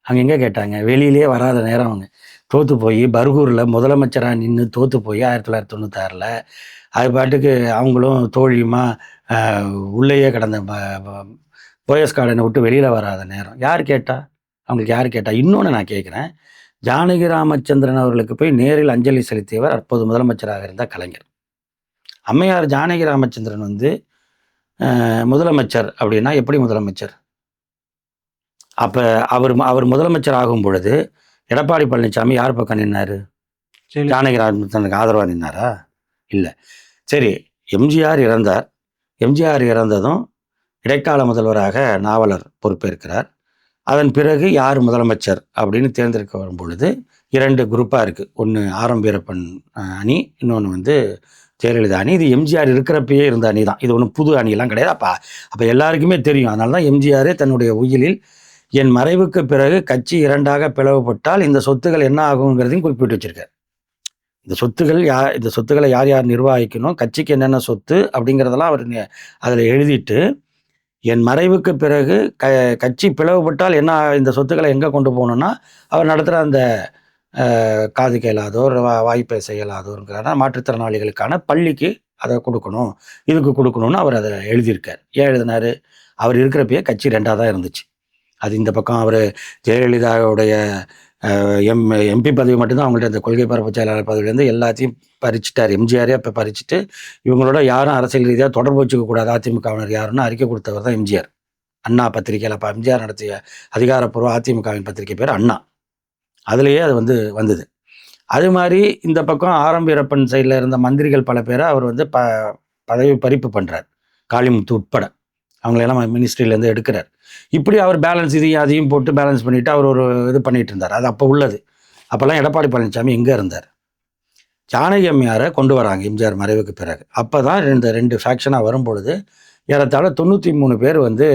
அங்கே எங்கே கேட்டாங்க? வெளியிலே வராத நேரம் அவங்க தோற்று போய் பர்கூரில் முதலமைச்சராக நின்று தோற்று போய் 1996 அது பாட்டுக்கு அவங்களும் தோழியுமா உள்ளேயே கடந்த போயஸ் கார்டனை விட்டு வெளியில் வராத நேரம் யார் கேட்டா? அவங்களுக்கு யார் கேட்டா? இன்னொன்று நான் கேட்குறேன், ஜானகி ராமச்சந்திரன் அவர்களுக்கு போய் நேரில் அஞ்சலி செலுத்தியவர் அப்போது முதலமைச்சராக இருந்த கலைஞர். அம்மையார் ஜானகி ராமச்சந்திரன் வந்து முதலமைச்சர் அப்படின்னா எப்படி முதலமைச்சர்? அப்போ அவர் முதலமைச்சர் ஆகும் பொழுது எடப்பாடி பழனிசாமி யார் பக்கம் நின்னார்? ஜானகி தனக்கு ஆதரவாக நின்னாரா? இல்லை. சரி, எம்ஜிஆர் இறந்தார். எம்ஜிஆர் இறந்ததும் இடைக்கால முதல்வராக நாவலர் பொறுப்பேற்கிறார். அதன் பிறகு யார் முதலமைச்சர் அப்படின்னு தேர்ந்தெடுக்க வரும் பொழுது 2 குரூப்பாக இருக்குது. ஒன்று ஆர்.எம். வீரப்பன் அணி, இன்னொன்று வந்து ஜெயலலிதா அணி. இது எம்ஜிஆர் இருக்கிறப்பயே இருந்த அணி தான். இது ஒன்றும் புது அணியெல்லாம் கிடையாது. அப்போ எல்லாருக்குமே தெரியும். அதனால தான் எம்ஜிஆரே தன்னுடைய உயிலில் என் மறைவுக்கு பிறகு கட்சி 2ஆக பிளவுபட்டால் இந்த சொத்துக்கள் என்ன ஆகுங்கிறதையும் குறிப்பிட்டு வச்சிருக்காரு. இந்த சொத்துக்களை யார் யார் நிர்வகிக்கணும், கட்சிக்கு என்னென்ன சொத்து அப்படிங்கிறதெல்லாம் அவர் அதில் எழுதிட்டு, என் மறைவுக்கு பிறகு கட்சி பிளவுபட்டால் என்ன, இந்த சொத்துக்களை எங்கே கொண்டு போகணுன்னா, அவர் நடத்துகிற அந்த காது கேளாதோர், வாய்ப்பேச இயலாதோருங்கிறான மாற்றுத்திறனாளிகளுக்கான பள்ளிக்கு அதை கொடுக்கணும், இதுக்கு கொடுக்கணும்னு அவர் அதை எழுதியிருக்கார். ஏன் எழுதினார்? அவர் இருக்கிறப்பயே கட்சி 2ஆக தான் இருந்துச்சு. அது இந்த பக்கம் அவர் ஜெயலலிதாவுடைய எம்பி பதவி மட்டும்தான் அவங்கள்ட்ட, அந்த கொள்கை பரப்பு செயலாளர் பதவியிலேருந்து எல்லாத்தையும் பறிச்சுட்டார். எம்ஜிஆரே அப்போ பறிச்சுட்டு, இவங்களோட யாரும் அரசியல் ரீதியாக தொடர்பு வச்சுக்கக்கூடாது அதிமுகவினர் யாருன்னு அறிக்கை கொடுத்தவர் தான் எம்ஜிஆர். அண்ணா பத்திரிகையில் அப்போ எம்ஜிஆர் நடத்திய அதிகாரப்பூர்வ அதிமுகவின் பத்திரிகை பேர் அண்ணா. அதுலேயே அது வந்தது. அது மாதிரி இந்த பக்கம் ஆர்.எம். வீரப்பன் சைடில் இருந்த மந்திரிகள் பல பேரை அவர் வந்து பதவி பறிப்பு பண்ணுறார். காளிமுத்து உட்பட அவங்களெல்லாம் மினிஸ்ட்ரியிலேருந்து எடுக்கிறார். இப்படி அவர் பேலன்ஸ் இதையும் அதையும் போட்டு பேலன்ஸ் பண்ணிவிட்டு அவர் ஒரு இது பண்ணிகிட்டு இருந்தார். அது அப்போ உள்ளது. அப்போல்லாம் எடப்பாடி பழனிசாமி எங்கே இருந்தார்? ஜானகி அம்மையாரை கொண்டு வராங்க எம்ஜிஆர் மறைவுக்கு பிறகு. அப்போ தான் ரெண்டு ஃபேக்ஷனாக வரும்பொழுது ஏறத்தாழ 93 பேர் வந்து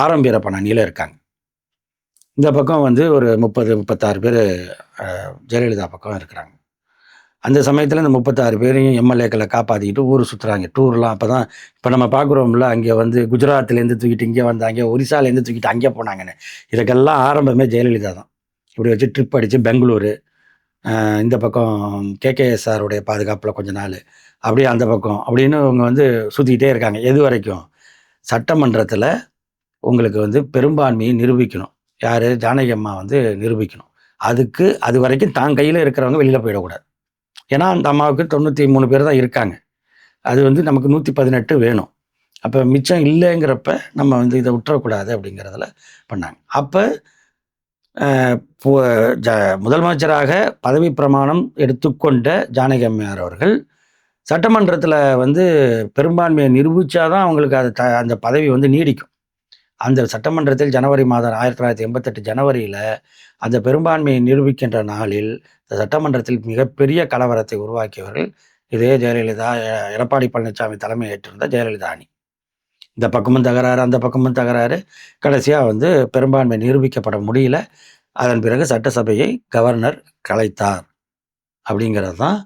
ஆர்.எம். வீரப்பன் அணியில் இருக்காங்க. இந்த பக்கம் வந்து ஒரு 30-36 பேர் ஜெயலலிதா பக்கம் இருக்கிறாங்க. அந்த சமயத்தில் இந்த 36 பேரையும் எம்எல்ஏக்களை காப்பாற்றிக்கிட்டு ஊர் சுற்றுறாங்க. டூர்லாம் அப்போ தான் இப்போ நம்ம பார்க்குறோம்ல, அங்கே வந்து குஜராத்லேருந்து தூக்கிட்டு இங்கே வந்தாங்க, ஒரிசாலேருந்து தூக்கிட்டு அங்கே போனாங்கன்னு. இதுக்கெல்லாம் ஆரம்பமே ஜெயலலிதா தான். இப்படி வச்சு ட்ரிப் அடித்து பெங்களூரு, இந்த பக்கம் கேகேஎஸ்ஆருடைய பாதுகாப்பில் கொஞ்ச நாள், அப்படியே அந்த பக்கம் அப்படின்னு அவங்க வந்து சுற்றிக்கிட்டே இருக்காங்க. எது வரைக்கும்? சட்டமன்றத்தில் உங்களுக்கு வந்து பெரும்பான்மையை நிரூபிக்கணும். யார்? ஜானகி அம்மா வந்து நிரூபிக்கணும். அது வரைக்கும் தான் கையில் இருக்கிறவங்க வெளியில் போயிடக்கூடாது. ஏன்னா அந்த அம்மாவுக்கு 93 பேர் தான் இருக்காங்க. அது வந்து நமக்கு 118 வேணும். அப்போ மிச்சம் இல்லைங்கிறப்ப நம்ம வந்து இதை விட்டுறக்கூடாது அப்படிங்கிறதுல பண்ணாங்க. அப்போ முதலமைச்சராக பதவி பிரமாணம் எடுத்துக்கொண்ட ஜானகி அம்மையார் அவர்கள் சட்டமன்றத்தில் வந்து பெரும்பான்மையை நிரூபித்தாதான் அவங்களுக்கு அந்த பதவி வந்து நீடிக்கும். அந்த சட்டமன்றத்தில் ஜனவரி மாதம் 1988 ஜனவரியில் அந்த பெரும்பான்மையை நிரூபிக்கின்ற நாளில் இந்த சட்டமன்றத்தில் மிகப்பெரிய கலவரத்தை உருவாக்கியவர்கள் இதே ஜெயலலிதா, எடப்பாடி பழனிசாமி தலைமை ஏற்றிருந்த ஜெயலலிதா அணி. இந்த பக்கமும் தகராறு, அந்த பக்கமும் தகராறு. கடைசியாக வந்து பெரும்பான்மை நிரூபிக்கப்பட முடியல. அதன் பிறகு சட்டசபையை கவர்னர் கலைத்தார். அப்படிங்கிறது தான்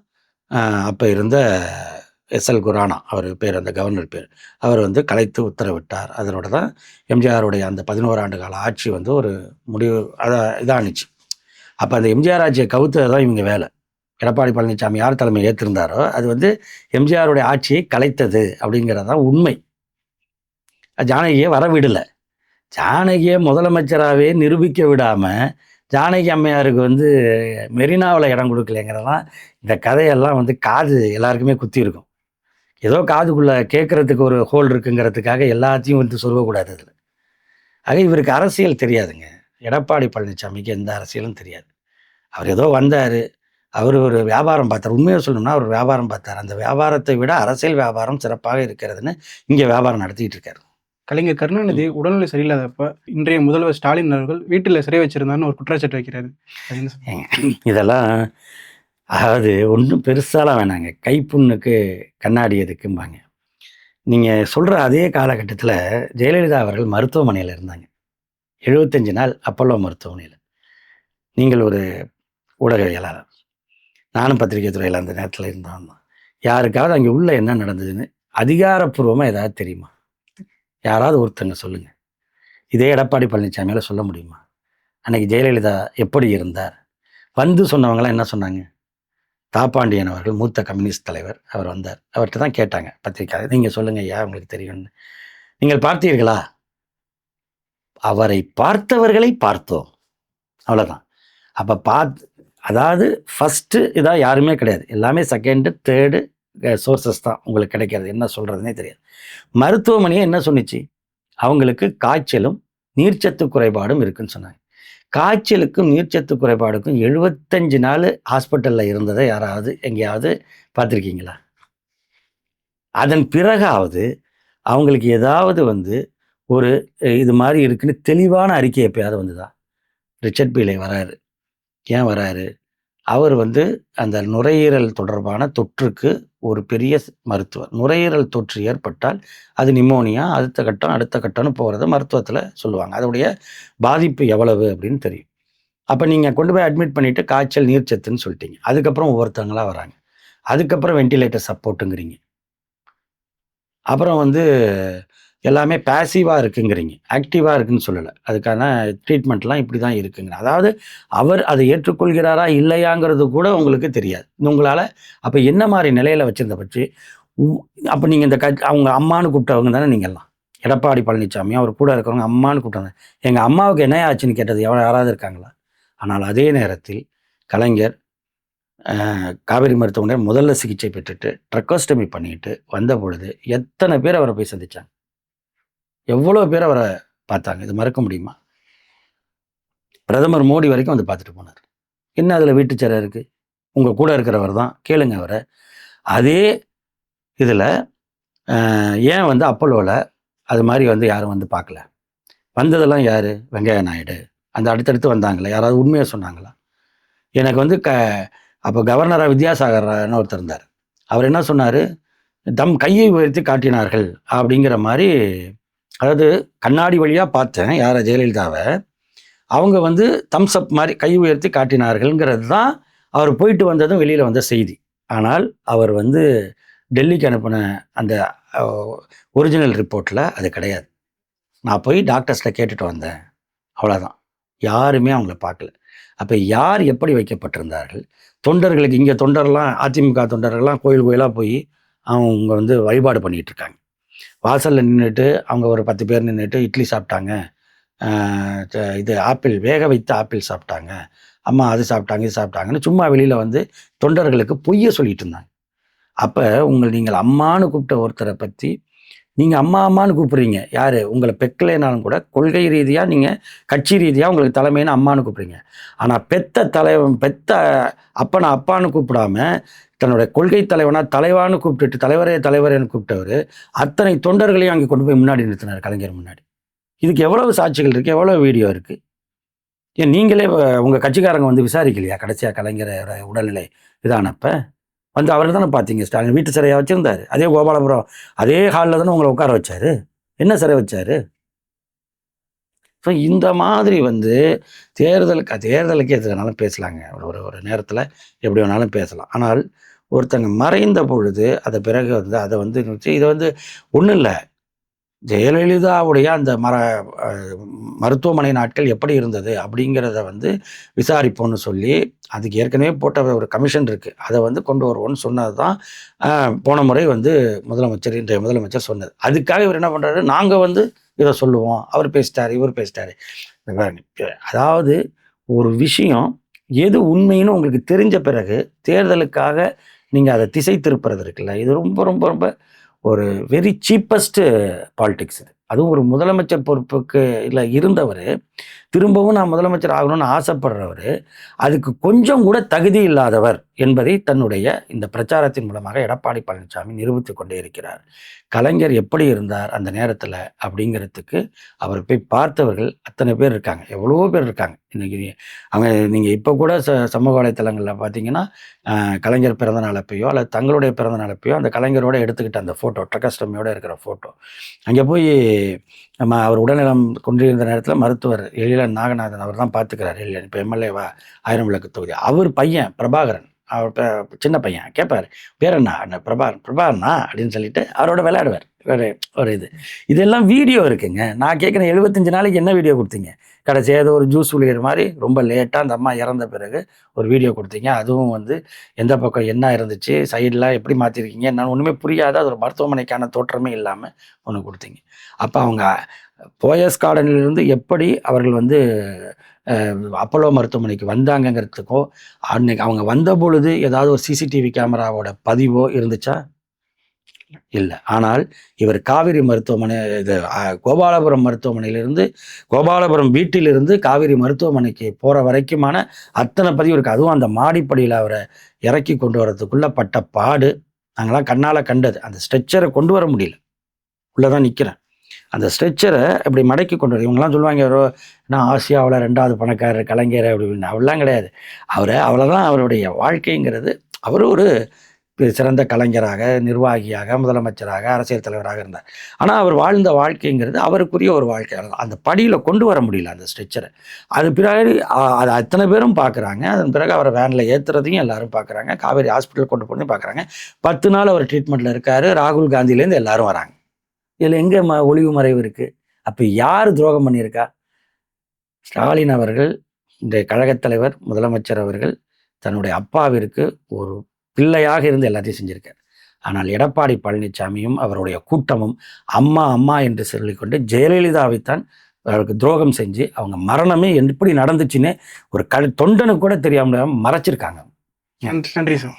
அப்போ இருந்த எஸ்எல் குரானா அவர் பேர், அந்த கவர்னர் பேர். அவர் வந்து கலைத்து உத்தரவிட்டார். அதனோட தான் எம்ஜிஆருடைய அந்த 11 ஆண்டு கால ஆட்சி வந்து ஒரு முடிவு இதாகிச்சு. அப்போ அந்த எம்ஜிஆர் ஆட்சியை கவுத்தது தான் இவங்க வேலை. எடப்பாடி பழனிசாமி யார் தலைமை ஏற்றிருந்தாரோ அது வந்து எம்ஜிஆருடைய ஆட்சியை கலைத்தது அப்படிங்கிறது தான் உண்மை. ஜானகியை வர விடலை. ஜானகியை முதலமைச்சராகவே நிரூபிக்க விடாமல் ஜானகி அம்மையாருக்கு வந்து மெரினாவில் இடம் கொடுக்கலைங்கிறதான் இந்த கதையெல்லாம் வந்து காது எல்லாருக்குமே குத்தி இருக்கும். ஏதோ காதுக்குள்ளே கேட்குறதுக்கு ஒரு ஹோல் இருக்குங்கிறதுக்காக எல்லாத்தையும் வந்து சொல்லக்கூடாது அதில். ஆக இவருக்கு அரசியல் தெரியாதுங்க. எடப்பாடி பழனிசாமிக்கு எந்த அரசியலும் தெரியாது. அவர் ஏதோ வந்தார், அவர் ஒரு வியாபாரம் பார்த்தார். உண்மையை சொல்லணும்னா அவர் வியாபாரம் பார்த்தார். அந்த வியாபாரத்தை விட அரசியல் வியாபாரம் சிறப்பாக இருக்கிறதுன்னு இங்கே வியாபாரம் நடத்திக்கிட்டு இருக்காரு. கலைஞர் கருணாநிதி உடல்நிலை சரியில்லாதப்ப இன்றைய முதல்வர் ஸ்டாலின் அவர்கள் வீட்டில் சிறை வச்சிருந்தான்னு ஒரு குற்றச்சாட்டு வைக்கிறாரு. இதெல்லாம் அதாவது ஒன்றும் பெருசாலாம் வேணாங்க. கைப்புண்ணுக்கு கண்ணாடி எதுக்கும்பாங்க. நீங்கள் சொல்கிற அதே காலகட்டத்தில் ஜெயலலிதா அவர்கள் மருத்துவமனையில் இருந்தாங்க. 75 நாள் அப்பல்லோ மருத்துவமனையில். நீங்கள் ஒரு ஊடகவியலாளர், நானும் பத்திரிகை துறையில் அந்த நேரத்தில் இருந்தோம். யாருக்காவது அங்கே உள்ள என்ன நடந்ததுன்னு அதிகாரப்பூர்வமாக ஏதாவது தெரியுமா? யாராவது ஒருத்தங்க சொல்லுங்கள். இதே எடப்பாடி பழனிசாமியால் சொல்ல முடியுமா? அன்றைக்கி ஜெயலலிதா எப்படி இருந்தார்? வந்து சொன்னவங்களாம் என்ன சொன்னாங்க? தாப்பாண்டியன் அவர்கள் மூத்த கம்யூனிஸ்ட் தலைவர், அவர் வந்தார். அவர்கிட்ட தான் கேட்டாங்க பத்திரிக்கை, நீங்கள் சொல்லுங்கள் ஐயா, உங்களுக்கு தெரியும்னு. நீங்கள் பார்த்தீர்களா? அவரை பார்த்தவர்களை பார்த்தோம், அவ்வளோதான். அப்போ அதாவது ஃபஸ்ட்டு இதாக யாருமே கிடையாது. எல்லாமே செகண்டு தேர்டு சோர்சஸ் தான் உங்களுக்கு கிடைக்கிறது. என்ன சொல்கிறதுனே தெரியாது. மருத்துவமனையை என்ன சொன்னிச்சு? அவங்களுக்கு காய்ச்சலும் நீர்ச்சத்து குறைபாடும் இருக்குன்னு சொன்னாங்க. காய்ச்சலுக்கும் நீர்ச்சத்து குறைபாடுக்கும் 75 நாள் ஹாஸ்பிட்டலில் இருந்ததை யாராவது எங்கேயாவது பார்த்துருக்கீங்களா? அதன் பிறகாவது அவங்களுக்கு ஏதாவது வந்து ஒரு இது மாதிரி இருக்குன்னு தெளிவான அறிக்கை எப்பயாவது வந்துதா? ரிச்சர்ட் பீலே வராரு. ஏன் வராரு? அவர் வந்து அந்த நுரையீரல் தொடர்பான தொற்றுக்கு ஒரு பெரிய மருத்துவர். நுரையீரல் தொற்று ஏற்பட்டால் அது நிமோனியா, அடுத்த கட்டம்னு போகிறத மருத்துவத்தில் சொல்லுவாங்க. அதோடைய பாதிப்பு எவ்வளவு அப்படின்னு தெரியும். அப்போ நீங்கள் கொண்டு போய் அட்மிட் பண்ணிவிட்டு காய்ச்சல் நீர்ச்சத்துன்னு சொல்லிட்டீங்க. அதுக்கப்புறம் ஒவ்வொருத்தவங்களா வராங்க. அதுக்கப்புறம் வென்டிலேட்டர் சப்போர்ட்டுங்கிறீங்க. அப்புறம் வந்து எல்லாமே பேசிவாக இருக்குங்கிறீங்க. ஆக்டிவாக இருக்குன்னு சொல்லலை. அதுக்கான ட்ரீட்மெண்ட்லாம் இப்படி தான் இருக்குங்க. அதாவது அவர் அதை ஏற்றுக்கொள்கிறாரா இல்லையாங்கிறது கூட உங்களுக்கு தெரியாது. உங்களால் அப்போ என்ன மாதிரி நிலையில் வச்சிருந்த பற்றி அப்போ நீங்கள் இந்த அவங்க அம்மானு கூப்பிட்டவங்க தானே நீங்கள்லாம். எடப்பாடி பழனிசாமி அவர் கூட இருக்கிறவங்க அம்மானு கூப்பிட்டாங்க. எங்கள் அம்மாவுக்கு என்ன ஆச்சுன்னு கேட்டது யாராவது இருக்காங்களா? ஆனால் அதே நேரத்தில் கலைஞர் காவேரி மருத்துவமனை முதல்ல சிகிச்சை பெற்றுட்டு ட்ரக்கோஸ்டமி பண்ணிட்டு வந்த பொழுது எத்தனை பேர் அவரை போய் சந்திச்சாங்க? எவ்வளோ பேர் அவரை பார்த்தாங்க? இது மறக்க முடியுமா? பிரதமர் மோடி வரைக்கும் வந்து பார்த்துட்டு போனார். என்ன அதில் வீட்டுச்சரை இருக்குது? உங்கள் கூட இருக்கிறவர் தான், கேளுங்க அவரை. அதே இதில் ஏன் வந்து அப்போலோவில் அது மாதிரி வந்து யாரும் வந்து பார்க்கல? வந்ததெல்லாம் யார்? வெங்கையா நாயுடு. அந்த அடுத்தடுத்து வந்தாங்களே, யாராவது உண்மையை சொன்னாங்களா? எனக்கு வந்து அப்போ கவர்னராக வித்யாசாகர்னு ஒருத்தர் இருந்தார். அவர் என்ன சொன்னார்? தம் கையை உயர்த்தி காட்டினார்கள் அப்படிங்கிற மாதிரி. அதாவது கண்ணாடி வழியாக பார்த்தேன் யாரை? ஜெயலலிதாவை. அவங்க வந்து தம்ஸ் அப் மாதிரி கை உயர்த்தி காட்டினார்கள்ங்கிறது தான் அவர் போயிட்டு வந்ததும் வெளியில் வந்த செய்தி. ஆனால் அவர் வந்து டெல்லிக்கு அனுப்பின அந்த ஒரிஜினல் ரிப்போர்ட்டில் அது கிடையாது. நான் போய் டாக்டர்ஸில் கேட்டுட்டு வந்தேன், அவ்வளோதான். யாருமே அவங்கள பார்க்கல. அப்போ யார் எப்படி வைக்கப்பட்டிருந்தார்கள்? தொண்டர்களுக்கு இங்கே தொண்டர்லாம், அதிமுக தொண்டர்கள்லாம் கோயில் கோயிலாக போய் அவங்க வந்து வழிபாடு பண்ணிகிட்டு இருக்காங்க. வாசலில் நின்றுட்டு அவங்க ஒரு 10 பேர் நின்றுட்டு இட்லி சாப்பிட்டாங்க, இது ஆப்பிள் வேக வைத்த ஆப்பிள் சாப்பிட்டாங்க, அம்மா அது சாப்பிட்டாங்க இது சாப்பிட்டாங்கன்னு சும்மா வெளியில் வந்து தொண்டர்களுக்கு பொய்யை சொல்லிட்டு இருந்தாங்க. அப்போ நீங்கள் அம்மானு கூப்பிட்ட ஒருத்தரை பற்றி நீங்கள் அம்மான்னு கூப்பிட்றீங்க. யார்? உங்களை பெக்கலைனாலும் கூட கொள்கை ரீதியாக நீங்கள் கட்சி ரீதியாக உங்களுக்கு தலைமைன்னு அம்மானு கூப்பிட்றீங்க. ஆனால் பெத்த அப்பனை அப்பான்னு கூப்பிடாம தன்னுடைய கொள்கை தலைவான்னு கூப்பிட்டுட்டு தலைவரேன்னு கூப்பிட்டவர் அத்தனை தொண்டர்களையும் அங்கே கொண்டு போய் முன்னாடி நிறுத்தினார், கலைஞர் முன்னாடி. இதுக்கு எவ்வளவு சாட்சிகள் இருக்குது, எவ்வளோ வீடியோ இருக்குது? ஏன் நீங்களே உங்கள் கட்சிக்காரங்க வந்து விசாரிக்கலையா கடைசியாக கலைஞரோட உடல்நிலை இதானப்போ? வந்து அவர் தானே பார்த்தீங்க, ஸ்டாலின் வீட்டு சிறையாக வச்சுருந்தார். அதே கோபாலபுரம் அதே ஹாலில் தானே உங்களை உட்கார வச்சார். என்ன சிறை வச்சார்? ஸோ இந்த மாதிரி வந்து தேர்தலுக்கு எதுனாலும் பேசலாங்க. ஒரு நேரத்தில் எப்படி வேணாலும் பேசலாம். ஆனால் ஒருத்தங்க மறைந்த பொழுது அதை பிறகு வந்து அதை வந்து இதை வந்து ஒன்றும் இல்லை. ஜெயலலிதாவுடைய அந்த மருத்துவமனை நாட்கள் எப்படி இருந்தது அப்படிங்கிறத வந்து விசாரிப்போம்னு சொல்லி அதுக்கு ஏற்கனவே போட்ட ஒரு கமிஷன் இருக்குது. அதை வந்து கொண்டு வருவோன்னு சொன்னது தான் போன முறை வந்து இன்றைய முதலமைச்சர் சொன்னது. அதுக்காக இவர் என்ன பண்ணுறாரு? நாங்கள் வந்து இதை சொல்லுவோம், அவர் பேசிட்டார், இவர் பேசிட்டார். அதாவது ஒரு விஷயம் எது உண்மைன்னு உங்களுக்கு தெரிஞ்ச பிறகு தேர்தலுக்காக நீங்கள் அதை திசை திருப்புறது இருக்குல்ல, இது ரொம்ப ரொம்ப ரொம்ப ஒரு வெரி சீப்பஸ்ட்டு பாலிடிக்ஸ் இது. அதுவும் ஒரு முதலமைச்சர் பொறுப்புக்கு இல்லை இருந்தவர் திரும்பவும் நான் முதலமைச்சர் ஆகணும்னு ஆசைப்படுறவர் அதுக்கு கொஞ்சம் கூட தகுதி இல்லாதவர் என்பதை தன்னுடைய இந்த பிரச்சாரத்தின் மூலமாக எடப்பாடி பழனிசாமி நிரூபித்து கொண்டே இருக்கிறார். கலைஞர் எப்படி இருந்தார் அந்த நேரத்தில் அப்படிங்கிறதுக்கு அவர் போய் பார்த்தவர்கள் அத்தனை பேர் இருக்காங்க, எவ்வளவோ பேர் இருக்காங்க. இன்றைக்கி அவங்க நீங்கள் இப்போ கூட சமூக வலைத்தளங்களில் பார்த்தீங்கன்னா கலைஞர் பிறந்த நாள் அப்பையோ அல்லது தங்களுடைய பிறந்த நாள் அப்பையோ அந்த கலைஞரோட எடுத்துக்கிட்ட அந்த ஃபோட்டோ, ட்ரக்கஸ்டமியோடு இருக்கிற ஃபோட்டோ அங்கே போய் நம்ம அவர் உடல்நலம் கொண்டிருந்த நேரத்தில் மருத்துவர் எழிலன் நாகநாதன் அவர் தான் பார்த்துக்கிறார். எழிலன் இப்போ எம்எல்ஏவா ஆயிரம் விளக்கு தொகுதி. அவர் பையன் பிரபாகரன், அவர் சின்ன பையன் கேட்பார், பேர் என்ன? பிரபாகரனா அப்படின்னு சொல்லிட்டு அவரோட விளையாடுவார். ஒரு இதெல்லாம் வீடியோ இருக்குங்க. நான் கேட்குறேன், 75 நாளைக்கு என்ன வீடியோ கொடுத்தீங்க? கடைசியாக ஏதோ ஒரு ஜூஸ் ஊழியர் மாதிரி ரொம்ப லேட்டாக அந்த அம்மா இறந்த பிறகு ஒரு வீடியோ கொடுத்தீங்க. அதுவும் வந்து எந்த பக்கம் என்ன இருந்துச்சு, சைடெலாம் எப்படி மாற்றிருக்கீங்க, என்னன்னு ஒன்றுமே புரியாத, அது ஒரு மருத்துவமனைக்கான தோற்றமே இல்லாமல் ஒன்று கொடுத்தீங்க. அப்போ அவங்க போயஸ் கார்டனிலிருந்து எப்படி அவர்கள் வந்து அப்போலோ மருத்துவமனைக்கு வந்தாங்கங்கிறதுக்கோ அன்னைக்கு அவங்க வந்த பொழுது ஏதாவது ஒரு சிசிடிவி கேமராவோட பதிவோ இருந்துச்சா? இல்லை. ஆனால் இவர் காவேரி மருத்துவமனை இது கோபாலபுரம் மருத்துவமனையிலிருந்து கோபாலபுரம் வீட்டிலிருந்து காவேரி மருத்துவமனைக்கு போகிற வரைக்குமான அத்தனை பதிவு இருக்குது. அதுவும் அந்த மாடிப்படியில் அவரை இறக்கி கொண்டு வரதுக்குள்ளே பட்ட பாடு நாங்களாம் கண்ணால் கண்டது. அந்த ஸ்ட்ரெச்சரை கொண்டு வர முடியல, உள்ளே தான் நிற்கிறேன். அந்த ஸ்ட்ரெச்சரை இப்படி மடக்கி கொண்டு வர இவங்கெல்லாம் சொல்லுவாங்க, நான் ஆசியாவில் 2வது பணக்காரர் கலைஞர் அப்படின்னு. அவெல்லாம் கிடையாது. அவ்வளோதான் அவருடைய வாழ்க்கைங்கிறது. அவர் ஒரு சிறந்த கலைஞராக, நிர்வாகியாக, முதலமைச்சராக, அரசியல் தலைவராக இருந்தார். ஆனால் அவர் வாழ்ந்த வாழ்க்கைங்கிறது அவருக்குரிய ஒரு வாழ்க்கை. அந்த படியில் கொண்டு வர முடியல அந்த ஸ்ட்ரெச்சரை. அது பிறகு அது அத்தனை பேரும் பார்க்குறாங்க. அதன் பிறகு அவரை வேனில் ஏற்றுறதையும் எல்லாரும் பார்க்குறாங்க. காவேரி ஹாஸ்பிட்டல் கொண்டு போய் பார்க்குறாங்க. 10 நாள் அவர் ட்ரீட்மெண்ட்டில் இருக்கார். ராகுல் காந்திலேருந்து எல்லாரும் வராங்க. இதில் எங்கே ஒளிவு மறைவு இருக்குது? அப்போ யார் துரோகம் பண்ணியிருக்கா? ஸ்டாலின் அவர்கள், இன்றைய கழகத் தலைவர், முதலமைச்சர் அவர்கள் தன்னுடைய அப்பாவிற்கு ஒரு பிள்ளையாக இருந்து எல்லாத்தையும் செஞ்சிருக்கார். ஆனால் எடப்பாடி பழனிசாமியும் அவருடைய கூட்டமும் அம்மா அம்மா என்று சொல்லிக்கொண்டு ஜெயலலிதாவைத்தான் அவருக்கு துரோகம் செஞ்சு அவங்க மரணமே எப்படி நடந்துச்சுன்னு ஒரு தொண்டனுக்கு கூட தெரியாம மறைச்சிருக்காங்க. நன்றி சார்.